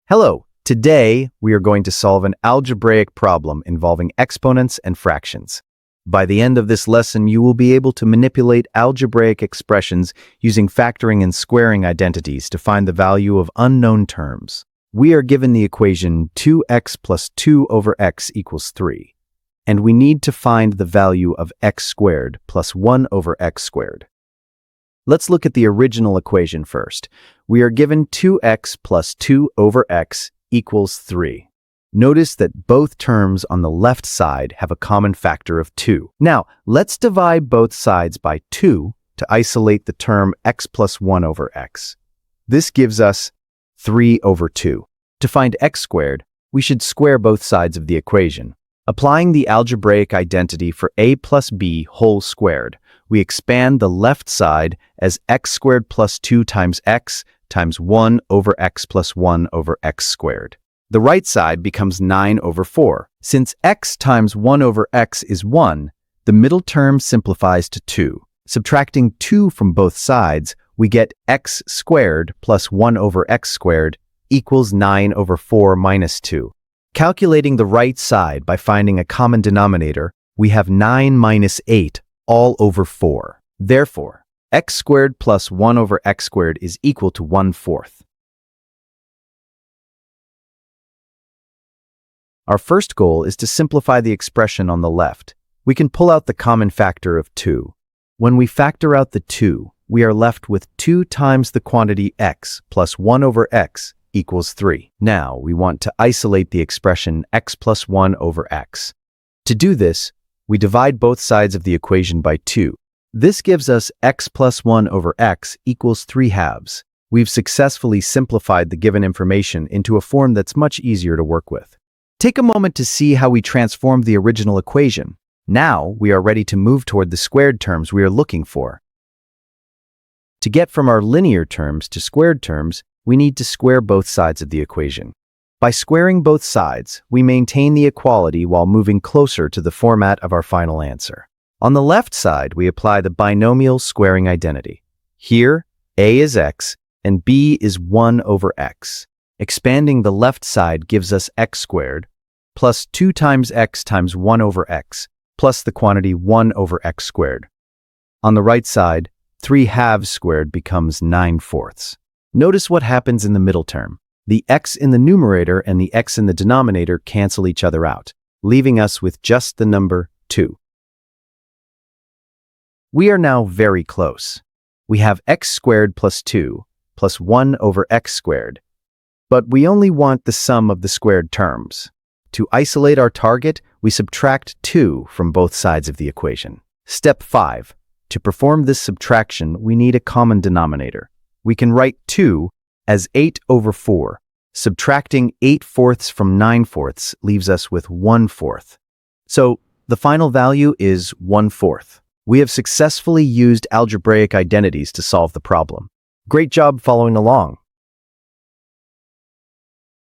Hello, today we are going to solve an algebraic problem involving exponents and fractions. By the end of this lesson, you will be able to manipulate algebraic expressions using factoring and squaring identities to find the value of unknown terms. We are given the equation 2x plus 2 over x equals 3, and we need to find the value of x squared plus 1 over x squared. Let's look at the original equation first. We are given 2x plus 2 over x equals 3. Notice that both terms on the left side have a common factor of 2. Now, let's divide both sides by 2 to isolate the term x plus 1 over x. This gives us 3 over 2. To find x squared, we should square both sides of the equation. Applying the algebraic identity for a plus b whole squared, we expand the left side as x squared plus 2 times x times 1 over x plus 1 over x squared. The right side becomes 9 over 4. Since x times 1 over x is 1, the middle term simplifies to 2. Subtracting 2 from both sides, we get x squared plus 1 over x squared equals 9 over 4 minus 2. Calculating the right side by finding a common denominator, we have 9 minus 8 all over 4. Therefore, x squared plus 1 over x squared is equal to 1/4. Our first goal is to simplify the expression on the left. We can pull out the common factor of 2. When we factor out the 2, we are left with 2 times the quantity x plus 1 over x equals 3. Now, we want to isolate the expression x plus 1 over x. To do this, we divide both sides of the equation by 2. This gives us x plus 1 over x equals 3/2. We've successfully simplified the given information into a form that's much easier to work with. Take a moment to see how we transformed the original equation. Now, we are ready to move toward the squared terms we are looking for. To get from our linear terms to squared terms, we need to square both sides of the equation. By squaring both sides, we maintain the equality while moving closer to the format of our final answer. On the left side, we apply the binomial squaring identity. Here, a is x and b is 1 over x. Expanding the left side gives us x squared plus 2 times x times 1 over x plus the quantity 1 over x squared. On the right side, 3/2 squared becomes 9/4. Notice what happens in the middle term. The x in the numerator and the x in the denominator cancel each other out, leaving us with just the number 2. We are now very close. We have x squared plus 2 plus 1 over x squared, but we only want the sum of the squared terms. To isolate our target, we subtract 2 from both sides of the equation. Step 5. To perform this subtraction, we need a common denominator. We can write 2 as 8 over 4. Subtracting 8/4 from 9/4 leaves us with 1/4. So the final value is 1/4. We have successfully used algebraic identities to solve the problem. Great job following along.